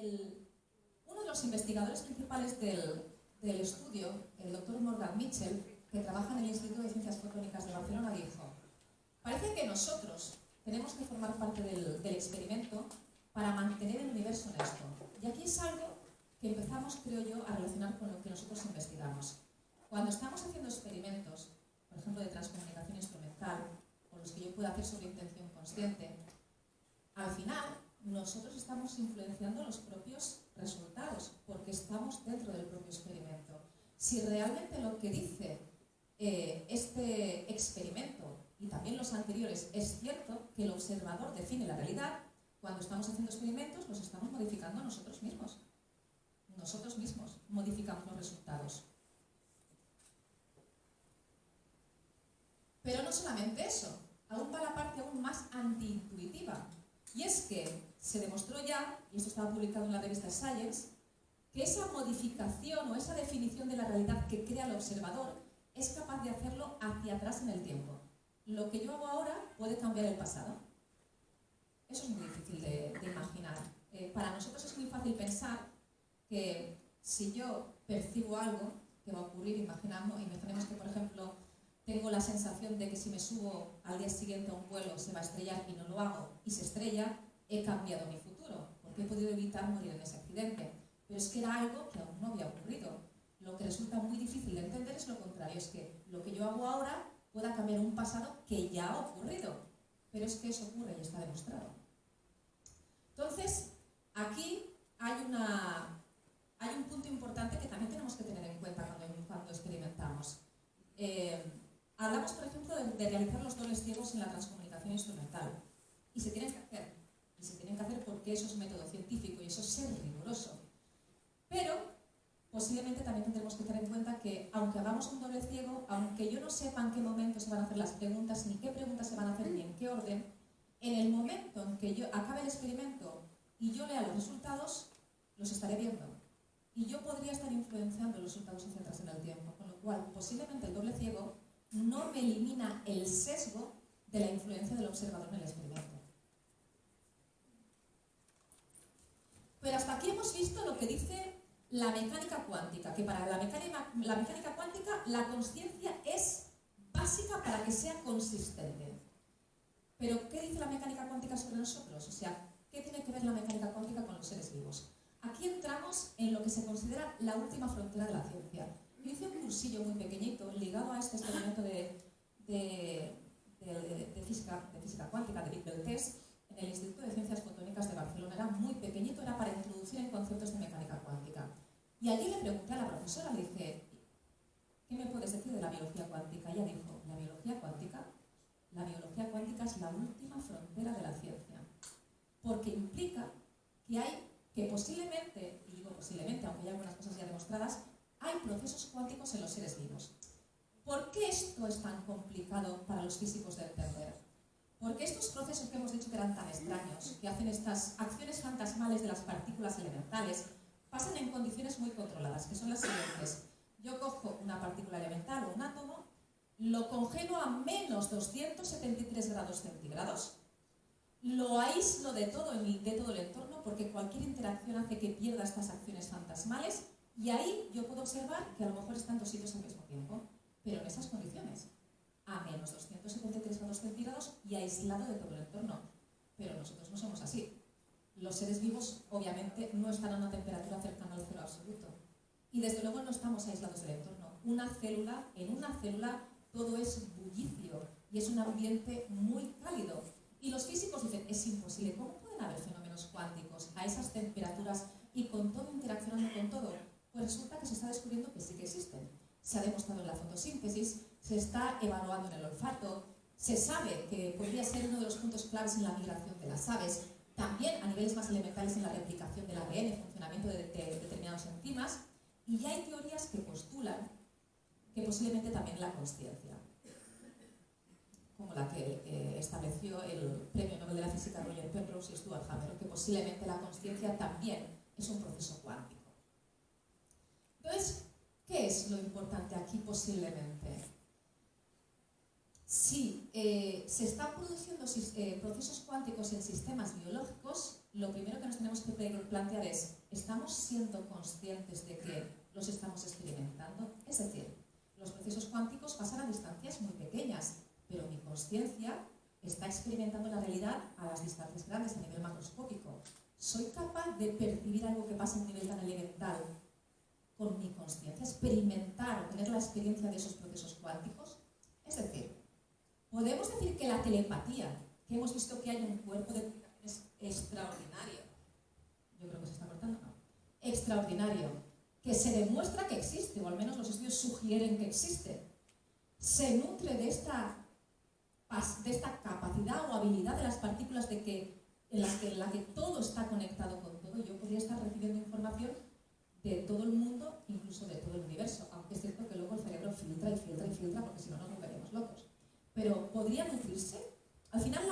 uno de los investigadores principales del estudio, el doctor Morgan Mitchell, que trabaja en el Instituto de Ciencias Fotónicas de Barcelona, dijo: parece que nosotros tenemos que formar parte del experimento para mantener el universo honesto. Y aquí es algo que empezamos, creo yo, a relacionar con lo que nosotros investigamos. Cuando estamos haciendo experimentos, por ejemplo, de transcomunicación instrumental, o los que yo puedo hacer sobre intención consciente, al final nosotros estamos influenciando los propios resultados, porque estamos dentro del propio experimento. Si realmente lo que dice este experimento, y también los anteriores, es cierto que el observador define la realidad, cuando estamos haciendo experimentos los estamos modificando nosotros mismos. Nosotros mismos modificamos los resultados. Pero no solamente eso, aún va la parte aún más antiintuitiva. Y es que se demostró ya, y esto estaba publicado en la revista Science, que esa modificación o esa definición de la realidad que crea el observador es capaz de hacerlo hacia atrás en el tiempo. Lo que yo hago ahora puede cambiar el pasado. Eso es muy difícil de imaginar. Para nosotros es muy fácil pensar que si yo percibo algo que va a ocurrir, imaginemos que, por ejemplo, tengo la sensación de que si me subo al día siguiente a un vuelo se va a estrellar y no lo hago, y se estrella, he cambiado mi futuro, porque he podido evitar morir en ese accidente. Pero es que era algo que aún no había ocurrido. Lo que resulta muy difícil de entender es lo contrario, es que lo que yo hago ahora pueda cambiar un pasado que ya ha ocurrido. Pero es que eso ocurre y está demostrado. Entonces, aquí hay un punto importante que también tenemos que tener en cuenta cuando experimentamos. Hablamos, por ejemplo, de realizar los dobles ciegos en la transcomunicación instrumental. Y se tienen que hacer. Y se tienen que hacer porque eso es método científico y eso es ser riguroso. Pero posiblemente también tendremos que tener en cuenta que, aunque hagamos un doble ciego, aunque yo no sepa en qué momento se van a hacer las preguntas, ni qué preguntas se van a hacer, ni en qué orden, en el momento en que yo acabe el experimento y yo lea los resultados, los estaré viendo. Y yo podría estar influenciando los resultados hacia atrás en el tiempo, con lo cual posiblemente el doble ciego no me elimina el sesgo de la influencia del observador en el experimento. Pero hasta aquí hemos visto lo que dice la mecánica cuántica, que para la mecánica cuántica la consciencia es básica para que sea consistente. Pero, ¿qué dice la mecánica cuántica sobre nosotros? O sea, ¿qué tiene que ver la mecánica cuántica con los seres vivos? Aquí entramos en lo que se considera la última frontera de la ciencia. Yo hice un cursillo muy pequeñito ligado a este experimento de física cuántica, de Big Bell Test, en el Instituto de Ciencias Fotónicas de Barcelona. Era muy pequeñito, era para introducir en conceptos de mecánica cuántica. Y allí le pregunté a la profesora, le dije: ¿qué me puedes decir de la biología cuántica? Y ella dijo: la biología cuántica es la última frontera de la ciencia, porque implica que posiblemente, y digo posiblemente, aunque hay algunas cosas ya demostradas, hay procesos cuánticos en los seres vivos. ¿Por qué esto es tan complicado para los físicos de entender? Porque estos procesos que hemos dicho que eran tan extraños, que hacen estas acciones fantasmales de las partículas elementales, pasan en condiciones muy controladas, que son las siguientes. Yo cojo una partícula elemental o un átomo, lo congelo a menos 273 grados centígrados, lo aíslo de todo el entorno, porque cualquier interacción hace que pierda estas acciones fantasmales, y ahí yo puedo observar que a lo mejor están dos sitios al mismo tiempo, pero en esas condiciones, a menos 273 grados centígrados y aislado de todo el entorno. Pero nosotros no somos así. Los seres vivos, obviamente, no están a una temperatura cercana al cero absoluto. Y desde luego no estamos aislados del entorno. En una célula, todo es bullicio y es un ambiente muy cálido. Y los físicos dicen: es imposible, ¿cómo pueden haber fenómenos cuánticos a esas temperaturas y con todo interaccionando con todo? Pues resulta que se está descubriendo que sí que existen. Se ha demostrado en la fotosíntesis, se está evaluando en el olfato, se sabe que podría ser uno de los puntos claves en la migración de las aves, también a niveles más elementales en la replicación del ADN, funcionamiento de determinadas enzimas, y ya hay teorías que postulan que posiblemente también la consciencia, como la que estableció el Premio Nobel de la Física Roger Penrose y Stuart Hameroff, que posiblemente la consciencia también es un proceso cuántico. Entonces, ¿qué es lo importante aquí posiblemente? Si se están produciendo procesos cuánticos en sistemas biológicos, lo primero que nos tenemos que plantear es, ¿estamos siendo conscientes de que los estamos experimentando? Es decir, los procesos cuánticos pasan a distancias muy pequeñas, pero mi consciencia está experimentando la realidad a las distancias grandes, a nivel macroscópico. ¿Soy capaz de percibir algo que pasa a un nivel tan elemental con mi consciencia? ¿Experimentar o tener la experiencia de esos procesos cuánticos? Es decir, podemos decir que la telepatía, que hemos visto que hay un cuerpo de vibraciones extraordinario, yo creo que se está cortando, ¿no? Extraordinario, que se demuestra que existe, o al menos los estudios sugieren que existe, se nutre de esta capacidad o habilidad de las partículas en la que todo está conectado con todo. Yo podría estar recibiendo información de todo el mundo, incluso de todo el universo, aunque es cierto que luego el cerebro filtra y filtra y filtra, porque si no nos volveríamos locos. Pero podría nutrirse. Al final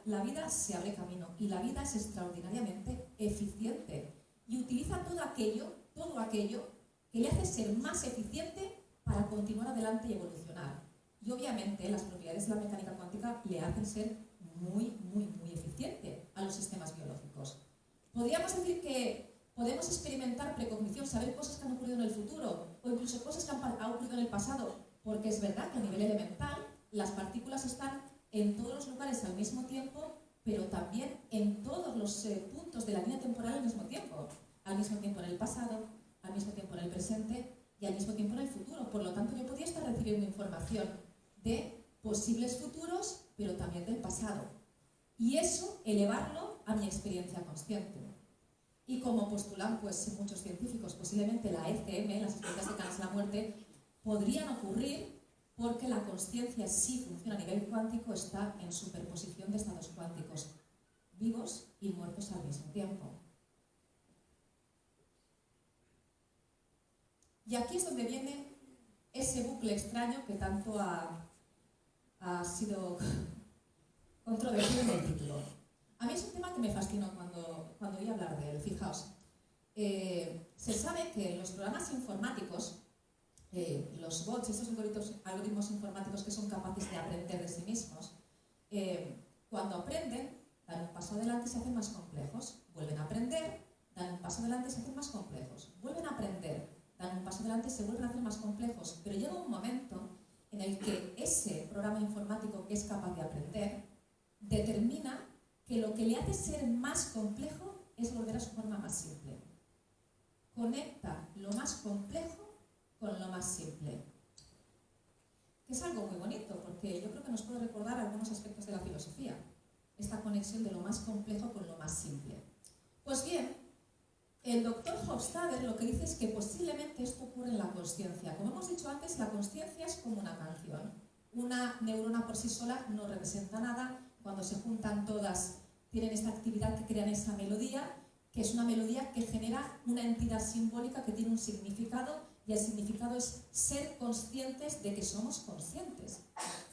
la vida se abre camino y la vida es extraordinariamente eficiente y utiliza todo aquello que le hace ser más eficiente para continuar adelante y evolucionar. Y obviamente las propiedades de la mecánica cuántica le hacen ser muy, muy, muy eficiente a los sistemas biológicos. Podríamos decir que podemos experimentar precognición, saber cosas que han ocurrido en el futuro o incluso cosas que han ocurrido en el pasado, porque es verdad que a nivel elemental las partículas están en todos los lugares al mismo tiempo, pero también en todos los puntos de la línea temporal al mismo tiempo en el pasado, al mismo tiempo en el presente y al mismo tiempo en el futuro. Por lo tanto, yo podría estar recibiendo información de posibles futuros, pero también del pasado. Y eso, elevarlo a mi experiencia consciente. Y como postulan pues, muchos científicos, posiblemente la ECM, las experiencias cercanas a la muerte, podrían ocurrir porque la consciencia, si funciona a nivel cuántico, está en superposición de estados cuánticos, vivos y muertos al mismo tiempo. Y aquí es donde viene ese bucle extraño que tanto ha sido controvertido en el título. A mí es un tema que me fascinó cuando oí hablar de él. Fijaos, se sabe que los programas informáticos, los bots, esos algoritmos informáticos que son capaces de aprender de sí mismos, cuando aprenden, dan un paso adelante y se hacen más complejos. Vuelven a aprender, dan un paso adelante y se hacen más complejos. Vuelven a aprender, dan un paso adelante y se vuelven a hacer más complejos. Pero llega un momento en el que ese programa informático que es capaz de aprender determina que lo que le hace ser más complejo es volver a su forma más simple. Conecta lo más complejo con lo más simple. Que es algo muy bonito, porque yo creo que nos puede recordar algunos aspectos de la filosofía. Esta conexión de lo más complejo con lo más simple. Pues bien, el doctor Hofstadter lo que dice es que posiblemente esto ocurre en la consciencia. Como hemos dicho antes, la consciencia es como una canción. Una neurona por sí sola no representa nada. Cuando se juntan todas, tienen esta actividad que crean esa melodía, que es una melodía que genera una entidad simbólica que tiene un significado, y el significado es ser conscientes de que somos conscientes.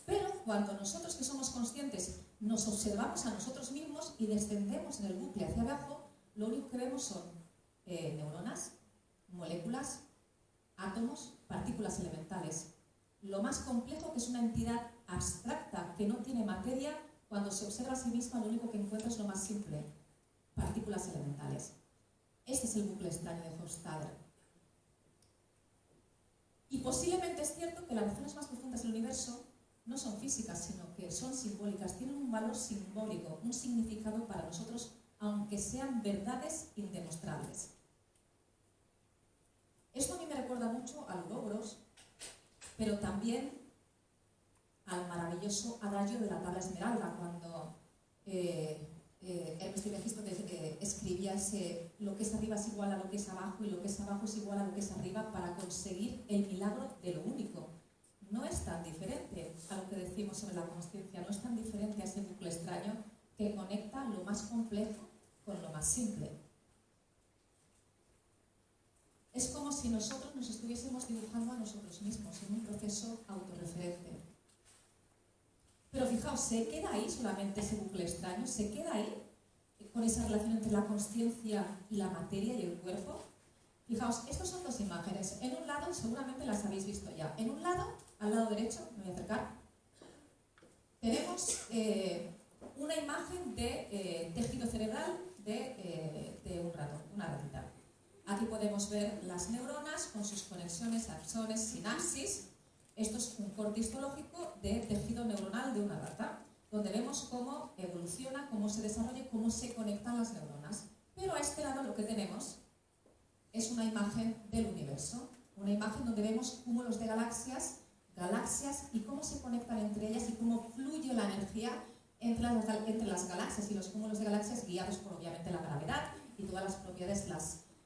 Pero cuando nosotros que somos conscientes nos observamos a nosotros mismos y descendemos en el bucle hacia abajo, lo único que vemos son neuronas, moléculas, átomos, partículas elementales. Lo más complejo, que es una entidad abstracta que no tiene materia, cuando se observa a sí misma lo único que encuentra es lo más simple, partículas elementales. Este es el bucle extraño de Hofstadter. Y posiblemente es cierto que las razones más profundas del universo no son físicas, sino que son simbólicas, tienen un valor simbólico, un significado para nosotros, aunque sean verdades indemostrables. Esto a mí me recuerda mucho a los logros, pero también al maravilloso adagio de la tabla esmeralda, cuando Hermes Trismegisto escribía lo que es arriba es igual a lo que es abajo y lo que es abajo es igual a lo que es arriba, para conseguir el milagro de lo único. No es tan diferente a lo que decimos sobre la consciencia, no es tan diferente a ese bucle extraño que conecta lo más complejo con lo más simple. Es como si nosotros nos estuviésemos dibujando a nosotros mismos en un proceso autorreferente. Pero fijaos, ¿se queda ahí solamente ese bucle extraño? ¿Se queda ahí con esa relación entre la consciencia y la materia y el cuerpo? Fijaos, estas son dos imágenes. En un lado, seguramente las habéis visto ya. En un lado, al lado derecho, me voy a acercar, tenemos una imagen de tejido cerebral de un ratón, una ratita. Aquí podemos ver las neuronas con sus conexiones, axones, sinapsis. Esto es un corte histológico de tejido neuronal de una rata, donde vemos cómo evoluciona, cómo se desarrolla y cómo se conectan las neuronas. Pero a este lado lo que tenemos es una imagen del universo, una imagen donde vemos cúmulos de galaxias y cómo se conectan entre ellas y cómo fluye la energía entre las galaxias y los cúmulos de galaxias guiados por obviamente la gravedad y todas las propiedades,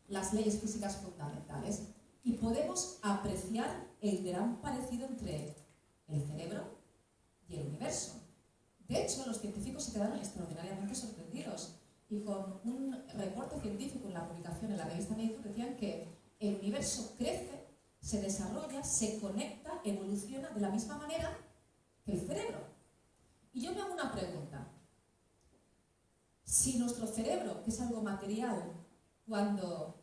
las leyes físicas fundamentales. Y podemos apreciar el gran parecido entre el cerebro y el universo. De hecho, los científicos se quedaron extraordinariamente sorprendidos y con un reporte científico en la publicación en la revista Nature decían que el universo crece, se desarrolla, se conecta, evoluciona de la misma manera que el cerebro. Y yo me hago una pregunta. Si nuestro cerebro, que es algo material, cuando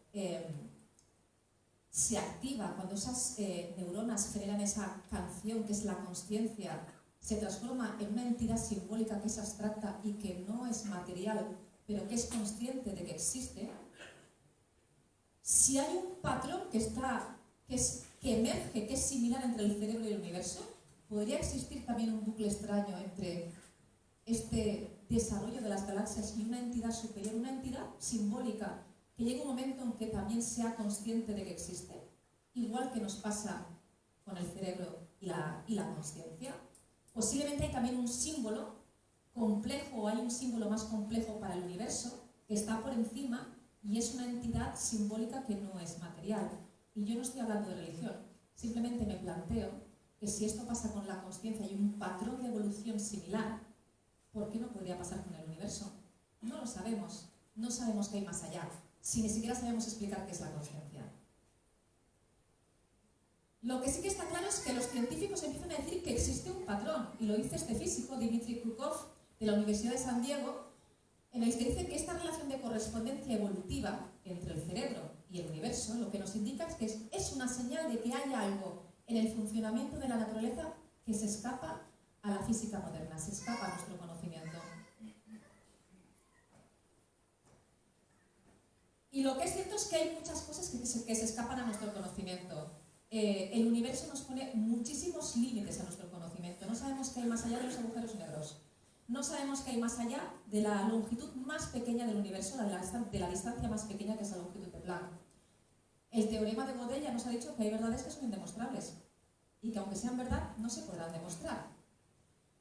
se activa, cuando esas neuronas generan esa canción que es la consciencia, se transforma en una entidad simbólica que es abstracta y que no es material, pero que es consciente de que existe, si hay un patrón que emerge, que es similar entre el cerebro y el universo, ¿podría existir también un bucle extraño entre este desarrollo de las galaxias y una entidad superior, una entidad simbólica que llegue un momento en que también sea consciente de que existe, igual que nos pasa con el cerebro y la consciencia? Posiblemente hay también un símbolo complejo, o hay un símbolo más complejo para el universo que está por encima y es una entidad simbólica que no es material. Y yo no estoy hablando de religión, simplemente me planteo que si esto pasa con la consciencia y un patrón de evolución similar, ¿por qué no podría pasar con el universo? No lo sabemos, no sabemos qué hay más allá, si ni siquiera sabemos explicar qué es la consciencia. Lo que sí que está claro es que los científicos empiezan a decir que existe un patrón, y lo dice este físico, Dmitry Krukov, de la Universidad de San Diego, en el que dice que esta relación de correspondencia evolutiva entre el cerebro y el universo lo que nos indica es que es una señal de que hay algo en el funcionamiento de la naturaleza que se escapa a la física moderna, se escapa a nuestro conocimiento. Y lo que es cierto es que hay muchas cosas que se escapan a nuestro conocimiento. El universo nos pone muchísimos límites a nuestro conocimiento. No sabemos qué hay más allá de los agujeros negros. No sabemos qué hay más allá de la longitud más pequeña del universo, de la distancia más pequeña que es la longitud de Planck. El teorema de Gödel ya nos ha dicho que hay verdades que son indemostrables y que aunque sean verdad, no se podrán demostrar.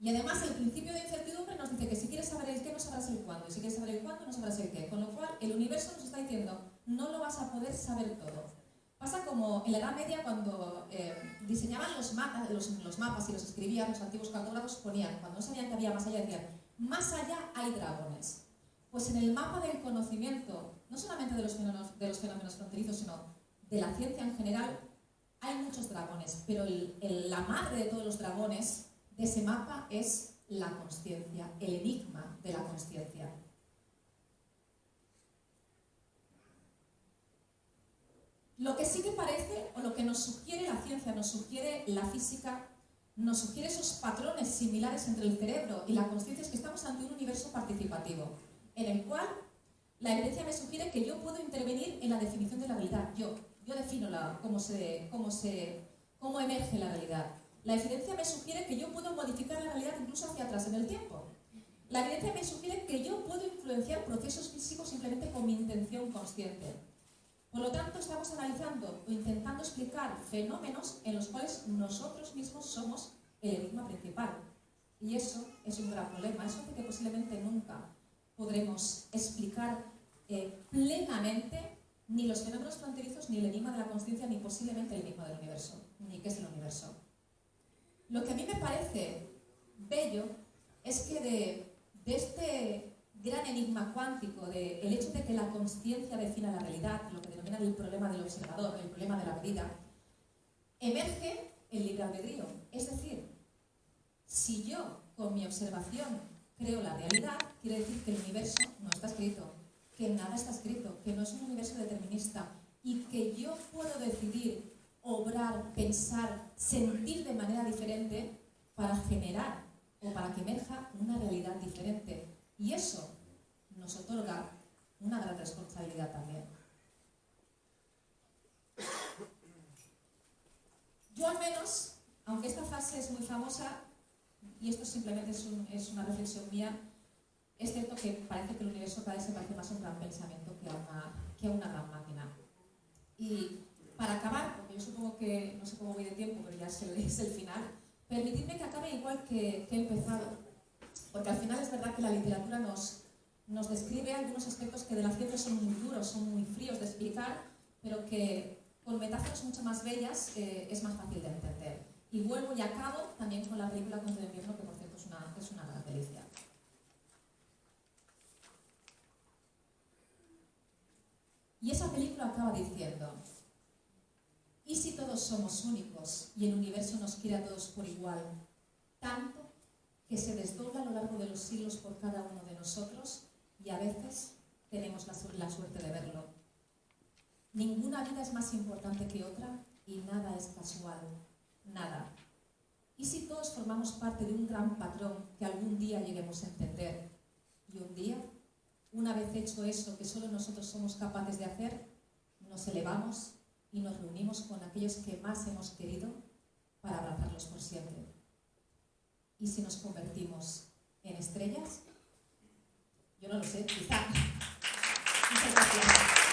Y además el principio de incertidumbre nos dice que si quieres saber el qué, no sabrás el cuándo, y si quieres saber el cuándo, no sabrás el qué. Con lo cual, el universo nos está diciendo, no lo vas a poder saber todo. Pasa como en la Edad Media cuando diseñaban los mapas y los escribían, los antiguos cartógrafos ponían, cuando no sabían que había más allá, decían, más allá hay dragones. Pues en el mapa del conocimiento, no solamente de los fenómenos fronterizos, sino de la ciencia en general, hay muchos dragones, pero la madre de todos los dragones de ese mapa es la consciencia, el enigma de la consciencia. Lo que sí que parece, o lo que nos sugiere la ciencia, nos sugiere la física, nos sugiere esos patrones similares entre el cerebro y la consciencia, es que estamos ante un universo participativo, en el cual la evidencia me sugiere que yo puedo intervenir en la definición de la realidad. Yo defino cómo emerge la realidad. La evidencia me sugiere que yo puedo modificar la realidad incluso hacia atrás en el tiempo. La evidencia me sugiere que yo puedo influenciar procesos físicos simplemente con mi intención consciente. Por lo tanto, estamos analizando o intentando explicar fenómenos en los cuales nosotros mismos somos el enigma principal. Y eso es un gran problema. Eso hace que posiblemente nunca podremos explicar plenamente ni los fenómenos fronterizos, ni el enigma de la consciencia, ni posiblemente el enigma del universo, ni qué es el universo. Lo que a mí me parece bello es que de este gran enigma cuántico, el hecho de que la consciencia defina la realidad, lo que denominan el problema del observador, el problema de la medida, emerge el libre albedrío. Es decir, si yo con mi observación creo la realidad, quiere decir que el universo no está escrito, que nada está escrito, que no es un universo determinista y que yo puedo decidir, obrar, pensar, sentir de manera diferente para generar o para que emerja una realidad diferente. Y eso nos otorga una gran responsabilidad también. Yo al menos, aunque esta frase es muy famosa, y esto simplemente es una reflexión mía, es cierto que parece que el universo cada vez se parece más a un gran pensamiento que a una gran máquina. Y para acabar, porque yo supongo que, no sé cómo voy de tiempo, pero ya es el final, permitidme que acabe igual que he empezado, porque al final es verdad que la literatura nos describe algunos aspectos que de la ciencia son muy duros, son muy fríos de explicar, pero que con metáforas mucho más bellas es más fácil de entender. Y vuelvo y acabo también con la película Cuento de invierno, que por cierto es una gran delicia. Y esa película acaba diciendo: ¿y si todos somos únicos y el universo nos quiere a todos por igual, tanto que se desdobla a lo largo de los siglos por cada uno de nosotros y a veces tenemos la suerte de verlo? Ninguna vida es más importante que otra y nada es casual, nada. ¿Y si todos formamos parte de un gran patrón que algún día lleguemos a entender? Y un día, una vez hecho eso que solo nosotros somos capaces de hacer, nos elevamos y nos reunimos con aquellos que más hemos querido para abrazarlos por siempre. ¿Y si nos convertimos en estrellas? Yo no lo sé, quizá. Muchas gracias.